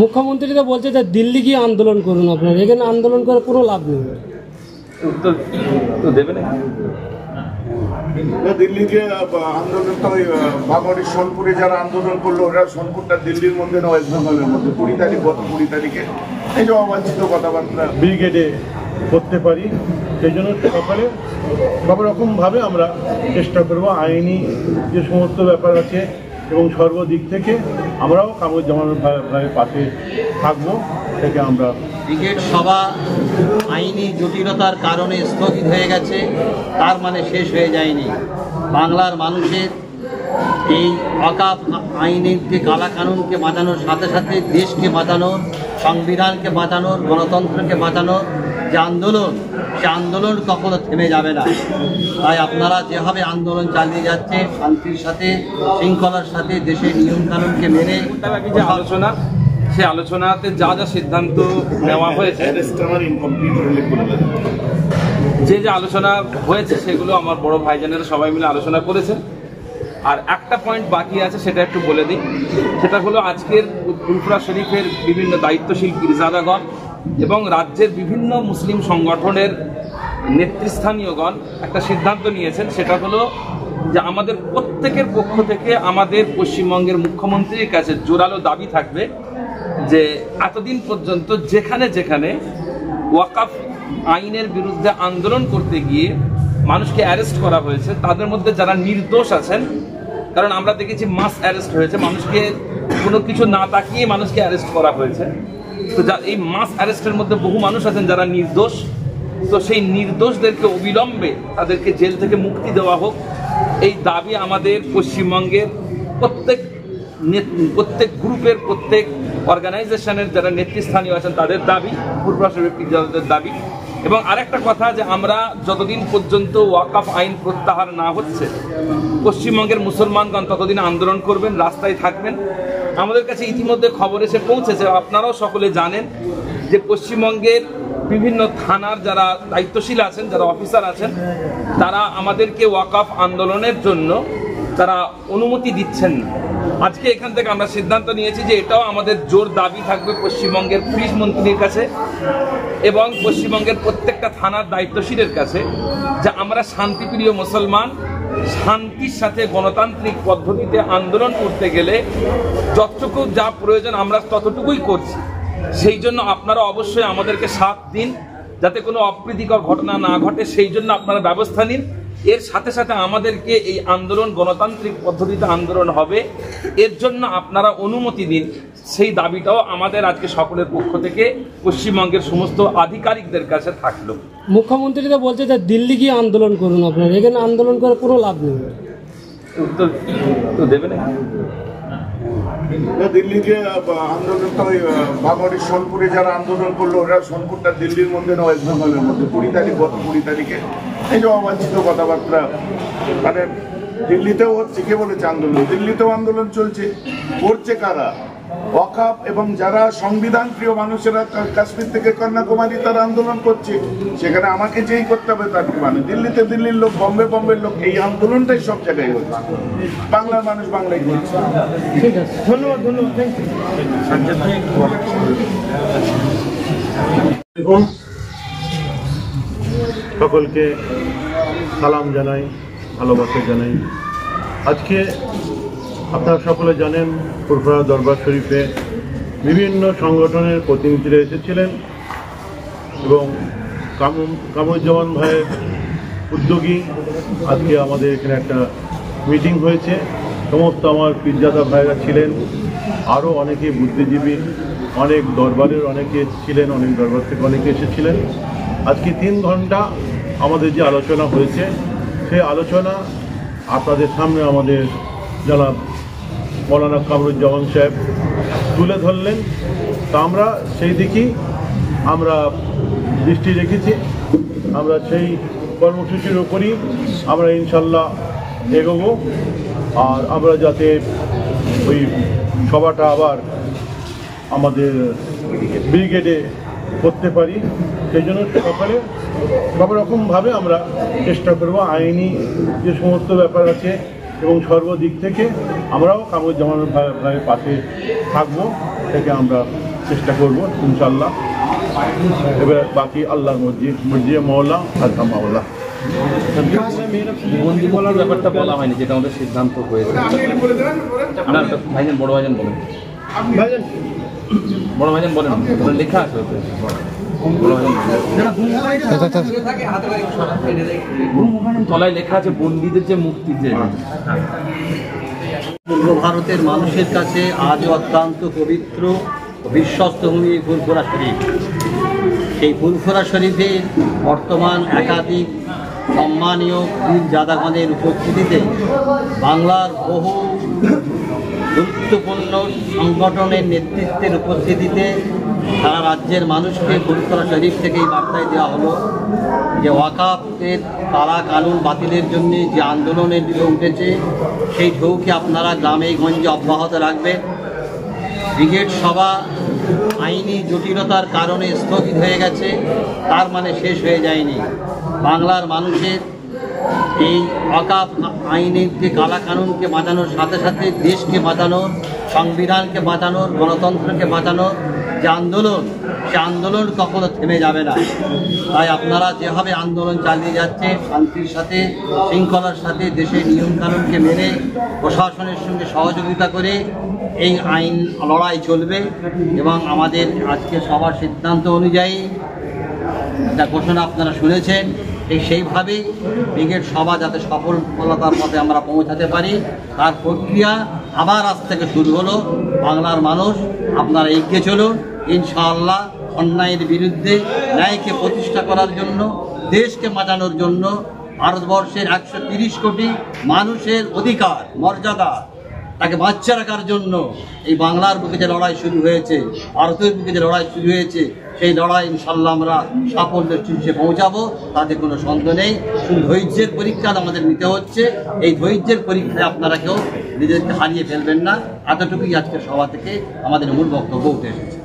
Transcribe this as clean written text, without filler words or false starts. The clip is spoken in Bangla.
মুখ্যমন্ত্রী তো বলছে যে দিল্লি গিয়ে আন্দোলন করুন, আপনার এখানে আন্দোলন করে কোনো লাভ নেই। উত্তর তো দেবে না। দিল্লিতে আন্দোলন তো বাঙালির সোনপুরে যারা আন্দোলন করলো ওরা সোনপুরটা দিল্লির মধ্যে না ওয়েস্ট বেঙ্গলের মধ্যে 20 তারিখ গত 20 তারিখে এই যে অবাঞ্ছিত কথাবার্তা ব্রিগেডে করতে পারি, সেই জন্য সকালে সব রকমভাবে আমরা চেষ্টা করবো আইনি যে সমস্ত ব্যাপার আছে এবং সর্বদিক থেকে আমরাও কামরুজ্জামান ভাইয়ের পাশে থাকবো। থেকে আমরা ব্রিগেড সভা আইনি জটিলতার কারণে স্থগিত হয়ে গেছে, তার মানে শেষ হয়ে যায়নি। বাংলার মানুষের এই ওয়াকফ আইনের যে কালাকানুনকে বাঁচানোর সাথে সাথে দেশকে বাঁচানোর, সংবিধানকে বাঁচানোর, গণতন্ত্রকে বাঁচানোর যে আন্দোলন, সে আন্দোলন কখনো থেমে যাবে না। তাই আপনারা যেভাবে আন্দোলন চালিয়ে যাচ্ছে শান্তির সাথে, শৃঙ্খলার সাথে, দেশের নিয়মকানুনকে মেনে, যে আলোচনা, সে আলোচনাতে যা যা সিদ্ধান্ত নেওয়া হয়েছে, যে যে আলোচনা হয়েছে সেগুলো আমার বড় ভাইজানেরা সবাই মিলে আলোচনা করেছেন। আর একটা পয়েন্ট বাকি আছে, সেটা একটু বলে দিই। সেটা হলো আজকের ফুরফুরা শরীফের বিভিন্ন দায়িত্বশীল পীরজাদাগণ এবং রাজ্যের বিভিন্ন মুসলিম সংগঠনের নেতৃস্থানীয়গণ একটা সিদ্ধান্ত নিয়েছেন। সেটা হলো যে আমাদের প্রত্যেকের পক্ষ থেকে আমাদের পশ্চিমবঙ্গের মুখ্যমন্ত্রীর কাছে জোরালো দাবি থাকবে যে এতদিন পর্যন্ত যেখানে যেখানে ওয়াকফ আইনের বিরুদ্ধে আন্দোলন করতে গিয়ে মানুষকে অ্যারেস্ট করা হয়েছে, তাদের মধ্যে যারা নির্দোষ আছেন, কারণ আমরা দেখেছি মাস অ্যারেস্ট হয়েছে, মানুষকে কোনো কিছু না তাকিয়ে মানুষকে অ্যারেস্ট করা হয়েছে। তো এই মাস অ্যারেস্টের মধ্যে বহু মানুষ আছেন যারা নির্দোষ। তো সেই নির্দোষদেরকে অবিলম্বে তাদেরকে জেল থেকে মুক্তি দেওয়া হোক, এই দাবি আমাদের পশ্চিমবঙ্গের প্রত্যেক গ্রুপের, প্রত্যেক অর্গানাইজেশনের যারা নেতৃস্থানীয় আছেন তাদের দাবি, ফুরফুরা শরীফ পীরজাদাদের দাবি। এবং আরেকটা কথা, যে আমরা যতদিন পর্যন্ত ওয়াকফ আইন প্রত্যাহার না হচ্ছে পশ্চিমবঙ্গের মুসলমানগণ ততদিন আন্দোলন করবেন, রাস্তায় থাকবেন। আমাদের কাছে ইতিমধ্যে খবর এসে পৌঁছেছে, আপনারাও সকলে জানেন, যে পশ্চিমবঙ্গের বিভিন্ন থানার যারা দায়িত্বশীল আছেন, যারা অফিসার আছেন, তারা আমাদেরকে ওয়াকফ আন্দোলনের জন্য তারা অনুমতি দিচ্ছেন না। আজকে এখান থেকে আমরা সিদ্ধান্ত নিয়েছি যে এটাও আমাদের জোর দাবি থাকবে পশ্চিমবঙ্গের পুলিশ মন্ত্রীর কাছে এবং পশ্চিমবঙ্গের প্রত্যেকটা থানার দায়িত্বশীলের কাছে, যে আমরা শান্তিপ্রিয় মুসলমান, শান্তির সাথে গণতান্ত্রিক পদ্ধতিতে আন্দোলন করতে গেলে যতটুকু যা প্রয়োজন আমরা ততটুকুই করছি। সেই জন্য আপনারা অবশ্যই আমাদেরকে সাথ দিন, যাতে কোনো অপ্রীতিকর ঘটনা না ঘটে, সেই জন্য আপনারা ব্যবস্থা নিন। এর সাথে সাথে আমাদেরকে এই আন্দোলন গণতান্ত্রিক পদ্ধতিতে আন্দোলন হবে, এর জন্য আপনারা অনুমতি দিন, সেই দাবিটাও আমাদের আজকে সকলের পক্ষ থেকে পশ্চিমবঙ্গের সমস্ত আধিকারিকদের কাছে থাকলো। মুখ্যমন্ত্রী তো বলছে যে দিল্লি গিয়ে আন্দোলন করুন, আপনার এখানে আন্দোলন করে কোনো লাভ নেই। উত্তর তো দেবে না। দিল্লিতে আন্দোলন তো বাঙালির সোনপুরে যারা আন্দোলন করলো ওরা সোনপুরটা দিল্লির মধ্যে না ওয়েস্ট বেঙ্গলের মধ্যে 20 তারিখ গত 20 তারিখে এই যে অবাঞ্ছিত কথাবার্তা মানে দিল্লিতেও হচ্ছে। কে বলেছে আন্দোলন? দিল্লিতেও আন্দোলন চলছে। করছে কারা? ওয়াকফ এবং যারা সংবিধান প্রিয় মানুষেরা কাশ্মীর থেকে কন্যাকুমারী তারা আন্দোলন করছে। সেখানে আমাকে যেই করতে হবে তার কি মানে? দিল্লিতে দিল্লির লোক, বোম্বের লোক, এই আন্দোলনটাই সব জায়গায় হচ্ছে। বাংলার মানুষ বাংলায় করছে। ঠিক আছে, ধন্যবাদ। সকলকে সালাম জানাই, ভালোবাসা জানাই। আজকে আপনারা সকলে জানেন ফুরফুরা দরবার শরীফে বিভিন্ন সংগঠনের প্রতিনিধিরা এসেছিলেন এবং কামরুজ্জামান ভাইয়ের উদ্যোগী আজকে আমাদের এখানে একটা মিটিং হয়েছে। সমস্ত আমার পীরজাদা ভাইরা ছিলেন, আরও অনেকে বুদ্ধিজীবী, অনেক দরবারের অনেকে ছিলেন, অনেক দরবার থেকে অনেকে এসেছিলেন। আজকে 3 ঘন্টা আমাদের যে আলোচনা হয়েছে, সেই আলোচনা আপনাদের সামনে আমাদের জনাব মৌলানা কামরুজ্জামান সাহেব তুলে ধরলেন। তা আমরা সেই দিকেই আমরা দৃষ্টি রেখেছি। আমরা সেই কর্মসূচির উপরই আমরা ইনশাল্লাহ এগোবো। আর আমরা যাতে ওই সভাটা আবার আমাদের ব্রিগেডে করতে পারি, সেই জন্য সকালে সব রকমভাবে আমরা চেষ্টা করব আইনি যে সমস্ত ব্যাপার আছে এবং সর্বদিক থেকে আমরাও কামরুজ্জামান ভাইয়ের পাশে থাকবো, থেকে আমরা চেষ্টা করব ইনশাল্লাহ। এবার বাকি আল্লাহর মর্জি মওলা আল্লাহ। বন্দি বলার ব্যাপারটা বলা হয়নি, যেটা আমাদের সিদ্ধান্ত হয়েছে। না, ভাইজান, বড় ভাইজান বলেন, বড় ভাইজান বলেন, লেখা আছে ওতে। তলায় লেখা আছে বন্দীদের যে মুক্তি। যে পূর্ব ভারতের মানুষের কাছে আজও অত্যন্ত পবিত্র বিশ্বস্ত ভূমি ফুরফুরা শরীফ। সেই ফুরফুরা শরীফের বর্তমান একাধিক সম্মানীয় বীর জাদাগণের উপস্থিতিতে বাংলার বহু গুরুত্বপূর্ণ সংগঠনের নেতৃত্বের উপস্থিতিতে সারা রাজ্যের মানুষকে ফুরফুরা শরীফ থেকেই বার্তায় দেওয়া হলো যে ওয়াকাফের কালা কানুন বাতিলের জন্য যে আন্দোলনের ঢেউ উঠেছে, সেই ঢেউকে আপনারা গ্রামে গঞ্জে অব্যাহত রাখবেন। ব্রিগেড সভা আইনি জটিলতার কারণে স্থগিত হয়ে গেছে, তার মানে শেষ হয়ে যায়নি। বাংলার মানুষের এই ওয়াকাফ আইনের যে কালা কানুনকে বাঁচানোর সাথে সাথে দেশকে বাঁচানোর, সংবিধানকে বাঁচানোর, গণতন্ত্রকে বাঁচানোর যে আন্দোলন, সে আন্দোলন কখনো থেমে যাবে না। তাই আপনারা যেভাবে আন্দোলন চালিয়ে যাচ্ছে, শান্তির সাথে, শৃঙ্খলার সাথে, দেশের নিয়মকানুনকে মেনে প্রশাসনের সঙ্গে সহযোগিতা করে এই আইন লড়াই চলবে। এবং আমাদের আজকে সবার সিদ্ধান্ত অনুযায়ী যা ঘোষণা আপনারা শুনেছেন, ঠিক সেইভাবেই ব্রিগেড সভা যাতে সফলতার পথে আমরা পৌঁছাতে পারি, তার প্রক্রিয়া আবার আজ থেকে শুরু হলো। বাংলার মানুষ আপনারা এগিয়ে চলুন, ইনশাআল্লাহ অন্যায়ের বিরুদ্ধে ন্যায়কে প্রতিষ্ঠা করার জন্য, দেশকে বাঁচানোর জন্য, ভারতবর্ষের 130 কোটি মানুষের অধিকার, মর্যাদা, তাকে বাচ্চা রাখার জন্য এই বাংলার বুকে যে লড়াই শুরু হয়েছে, ভারতের বুকে যে লড়াই শুরু হয়েছে, সেই লড়াই ইনশাল্লাহ আমরা সাফল্যের শীর্ষে পৌঁছাবো, তাতে কোনো সন্দেহ নেই। শুধু ধৈর্যের পরীক্ষা আমাদের নিতে হচ্ছে। এই ধৈর্যের পরীক্ষায় আপনারা কেউ নিজেদেরকে হারিয়ে ফেলবেন না। এতটুকুই আজকের সভা থেকে আমাদের মূল বক্তব্য উঠে এসেছে।